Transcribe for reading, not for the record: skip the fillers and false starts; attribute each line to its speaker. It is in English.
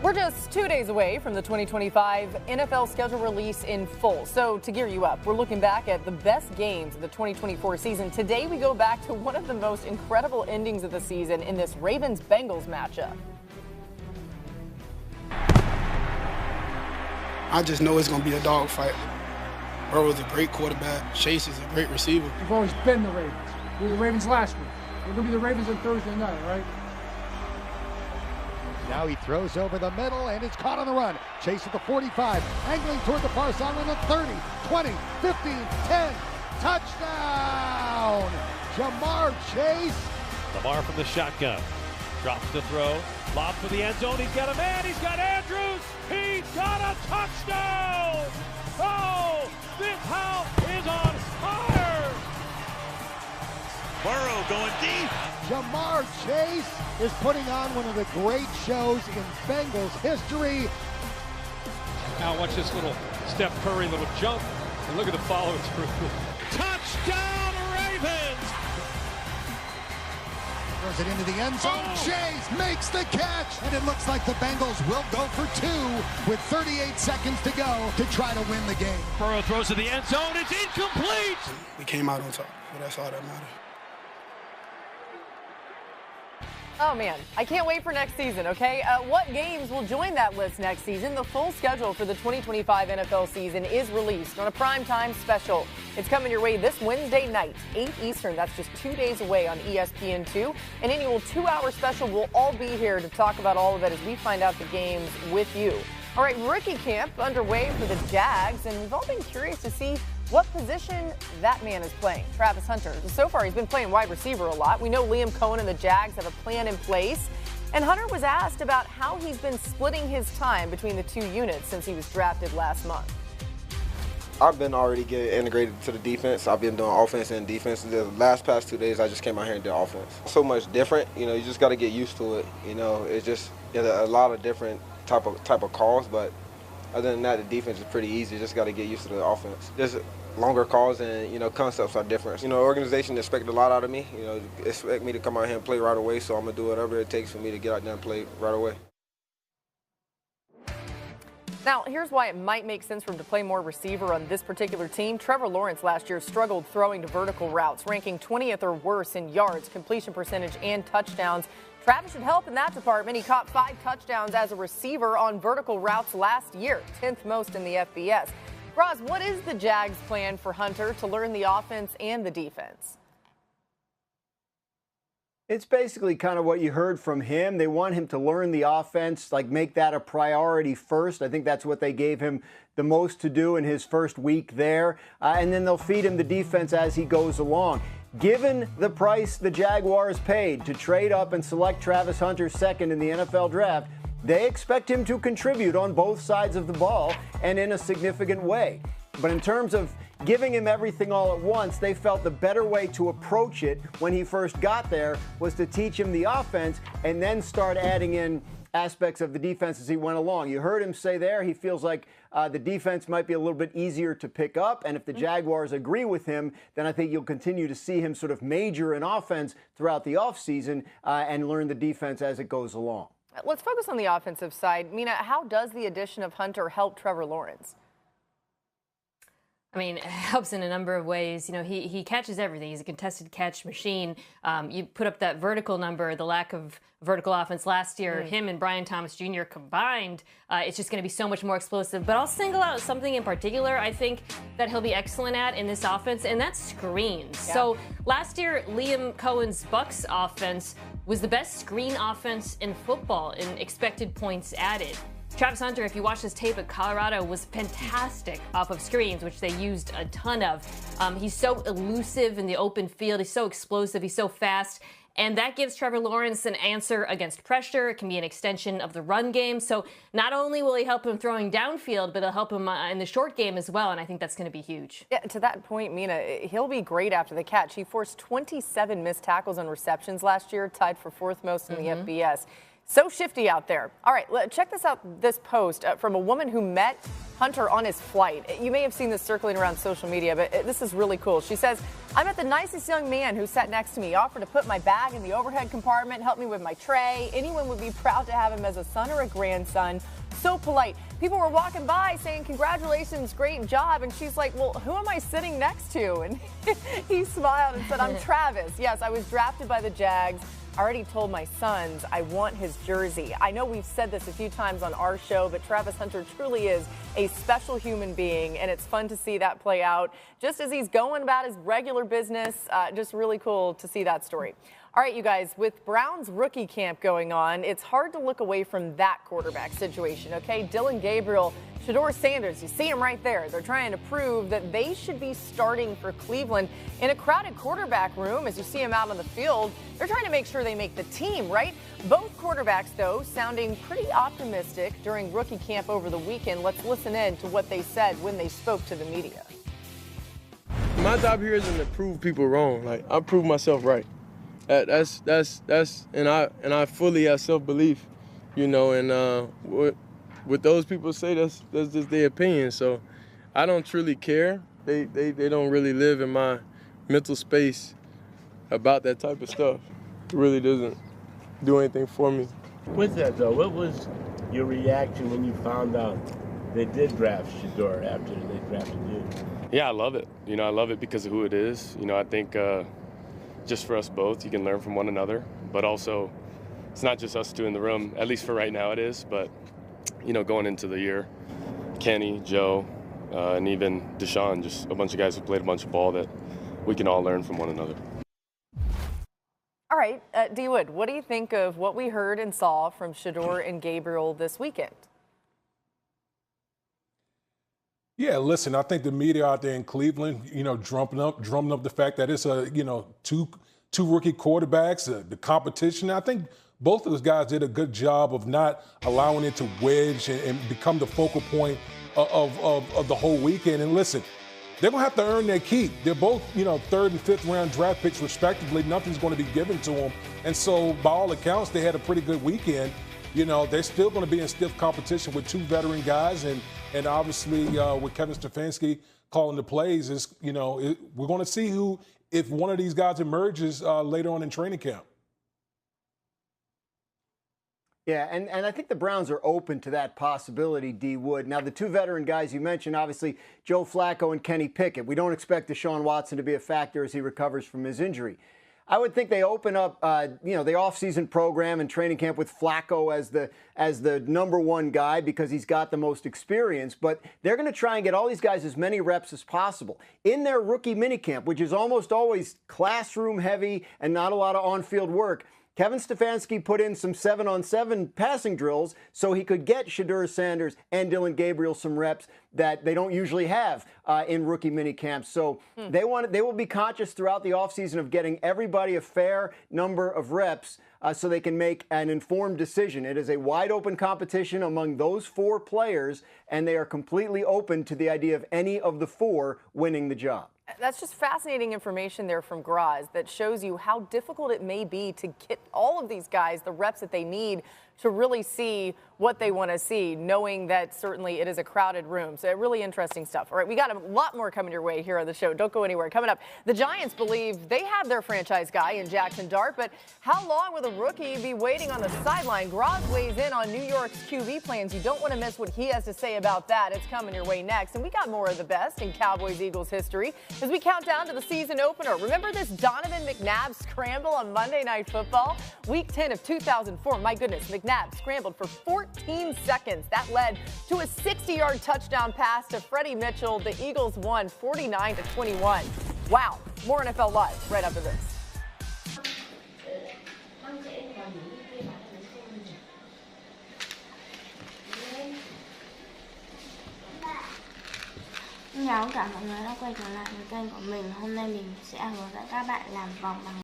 Speaker 1: We're just 2 days away from the 2025 NFL schedule release in full. So to gear you up, we're looking back at the best games of the 2024 season. Today we go back to one of the most incredible endings of the season in this Ravens-Bengals matchup.
Speaker 2: I just know it's going to be a dogfight. Burrow's a great quarterback. Chase is a great receiver.
Speaker 3: We've always been the Ravens. We were the Ravens last week. We're going to be the Ravens on Thursday night, right?
Speaker 4: Now he throws over the middle, and it's caught on the run. Chase at the 45, angling toward the far sideline at 30, 20, 15, 10. Touchdown! Jamar Chase.
Speaker 5: Lamar from the shotgun. Drops to throw. Lob for the end zone. He's got a man. He's got Andrews. He's got a touchdown! Oh, this house is on fire! Burrow going deep.
Speaker 4: Jamar Chase is putting on one of the great shows in Bengals history.
Speaker 5: Now watch this little Steph Curry little jump, and look at the follow through. Touchdown Ravens!
Speaker 4: Throws it into the end zone.
Speaker 5: Oh.
Speaker 4: Chase makes the catch, and it looks like the Bengals will go for two with 38 seconds to go to try to win the game.
Speaker 5: Burrow throws to the end zone. It's incomplete.
Speaker 2: We came out on top, so that's all that matters.
Speaker 1: Oh, man, I can't wait for next season, okay? What games will join that list next season? The full schedule for the 2025 NFL season is released on a primetime special. It's coming your way this Wednesday night, 8 Eastern. That's just 2 days away on ESPN2. An annual 2-hour special. We'll all be here to talk about all of it as we find out the games with you. All right, rookie camp underway for the Jags, and we've all been curious to see what position that man is playing, Travis Hunter. So far, he's been playing wide receiver a lot. We know Liam Cohen and the Jags have a plan in place. And Hunter was asked about how he's been splitting his time between the two units since he was drafted last month.
Speaker 6: I've been already getting integrated to the defense. I've been doing offense and defense. The past 2 days, I just came out here and did offense. So much different, you just got to get used to it. It's just a lot of different type of calls, but other than that, the defense is pretty easy. Just got to get used to the offense. Just longer calls and, concepts are different. The organization expected a lot out of me. Expect me to come out here and play right away, so I'm going to do whatever it takes for me to get out there and play right away.
Speaker 1: Now, here's why it might make sense for him to play more receiver on this particular team. Trevor Lawrence last year struggled throwing to vertical routes, ranking 20th or worse in yards, completion percentage, and touchdowns. Travis should help in that department. He caught 5 touchdowns as a receiver on vertical routes last year, 10th most in the FBS. Roz, what is the Jags' plan for Hunter to learn the offense and the defense?
Speaker 7: It's basically kind of what you heard from him. They want him to learn the offense, make that a priority first. I think that's what they gave him the most to do in his first week there. And then they'll feed him the defense as he goes along. Given the price the Jaguars paid to trade up and select Travis Hunter second in the NFL draft, they expect him to contribute on both sides of the ball and in a significant way. But in terms of giving him everything all at once, they felt the better way to approach it when he first got there was to teach him the offense and then start adding in aspects of the defense as he went along. You heard him say there he feels like the defense might be a little bit easier to pick up, and if the Jaguars agree with him, then I think you'll continue to see him sort of major in offense throughout the offseason and learn the defense as it goes along.
Speaker 1: Let's focus on the offensive side. Mina, how does the addition of Hunter help Trevor Lawrence?
Speaker 8: I mean, it helps in a number of ways. He catches everything. He's a contested catch machine. You put up that vertical number, the lack of vertical offense last year, him and Brian Thomas Jr. combined, it's just going to be so much more explosive. But I'll single out something in particular I think that he'll be excellent at in this offense, and that's screens. Yeah. So last year, Liam Cohen's Bucs offense was the best screen offense in football in expected points added. Travis Hunter, if you watch his tape at Colorado, was fantastic off of screens, which they used a ton of. He's so elusive in the open field. He's so explosive. He's so fast. And that gives Trevor Lawrence an answer against pressure. It can be an extension of the run game. So not only will he help him throwing downfield, but it'll help him in the short game as well. And I think that's going to be huge.
Speaker 1: Yeah, to that point, Mina, he'll be great after the catch. He forced 27 missed tackles and receptions last year, tied for 4th most in the FBS. So shifty out there. All right, check this out, this post from a woman who met Hunter on his flight. You may have seen this circling around social media, but this is really cool. She says, I met the nicest young man who sat next to me, offered to put my bag in the overhead compartment, help me with my tray. Anyone would be proud to have him as a son or a grandson. So polite. People were walking by saying, congratulations, great job. And she's like, well, who am I sitting next to? And he smiled and said, I'm Travis. Yes, I was drafted by the Jags. I already told my sons I want his jersey. I know we've said this a few times on our show, but Travis Hunter truly is a special human being, and it's fun to see that play out just as he's going about his regular business. Just really cool to see that story. All right, you guys, with Brown's rookie camp going on, it's hard to look away from that quarterback situation, okay? Dillon Gabriel, Shedeur Sanders, you see him right there. They're trying to prove that they should be starting for Cleveland in a crowded quarterback room. As you see him out on the field, they're trying to make sure they make the team, right? Both quarterbacks, though, sounding pretty optimistic during rookie camp over the weekend. Let's listen in to what they said when they spoke to the media.
Speaker 9: My job here isn't to prove people wrong. Like, I prove myself right. That's and I fully have self-belief, you know, and what those people say, that's just their opinion. So I don't truly care. They don't really live in my mental space about that type of stuff. It really doesn't do anything for me.
Speaker 10: With that though, what was your reaction when you found out they did draft Shedeur after they drafted you?
Speaker 11: Yeah, I love it. You know, I love it because of who it is. You know, I think just for us both, you can learn from one another, but also it's not just us two in the room, at least for right now it is, but you know, going into the year, Kenny, Joe, and even Deshaun, just a bunch of guys who played a bunch of ball that we can all learn from one another.
Speaker 1: All right, D. Wood, what do you think of what we heard and saw from Shedeur and Gabriel this weekend?
Speaker 12: Yeah, listen, I think the media out there in Cleveland, you know, drumming up the fact that it's two rookie quarterbacks, the competition. I think both of those guys did a good job of not allowing it to wedge and become the focal point of the whole weekend. And listen, they're going to have to earn their keep. They're both, you know, 3rd and 5th round draft picks respectively. Nothing's going to be given to them. And so by all accounts, they had a pretty good weekend. You know, they're still going to be in stiff competition with two veteran guys. And obviously with Kevin Stefanski calling the plays, is, you know, we're going to see if one of these guys emerges later on in training camp.
Speaker 7: Yeah, and I think the Browns are open to that possibility, D. Wood. Now, the two veteran guys you mentioned, obviously, Joe Flacco and Kenny Pickett. We don't expect Deshaun Watson to be a factor as he recovers from his injury. I would think they open up, the offseason program and training camp with Flacco as the number one guy because he's got the most experience. But they're going to try and get all these guys as many reps as possible in their rookie minicamp, which is almost always classroom heavy and not a lot of on-field work. Kevin Stefanski put in some 7-on-7 passing drills so he could get Shedeur Sanders and Dillon Gabriel some reps that they don't usually have in rookie minicamps. So they will be conscious throughout the offseason of getting everybody a fair number of reps so they can make an informed decision. It is a wide open competition among those 4 players, and they are completely open to the idea of any of the 4 winning the job.
Speaker 1: That's just fascinating information there from Graz that shows you how difficult it may be to get all of these guys the reps that they need to really see what they want to see, knowing that certainly it is a crowded room. So really interesting stuff. All right, we got a lot more coming your way here on the show. Don't go anywhere. Coming up, the Giants believe they have their franchise guy in Jackson Dart, but how long will the rookie be waiting on the sideline? Graz weighs in on New York's QB plans. You don't want to miss what he has to say about that. It's coming your way next. And we got more of the best in Cowboys-Eagles history as we count down to the season opener. Remember this Donovan McNabb scramble on Monday Night Football? Week 10 of 2004. My goodness, McNabb scrambled for 14 seconds. That led to a 60-yard touchdown pass to Freddie Mitchell. The Eagles won 49-21. Wow. More NFL Live right after this.
Speaker 13: Chào tất cả mọi người đã quay trở lại với kênh của mình. Hôm nay mình sẽ hướng dẫn các bạn làm vòng bằng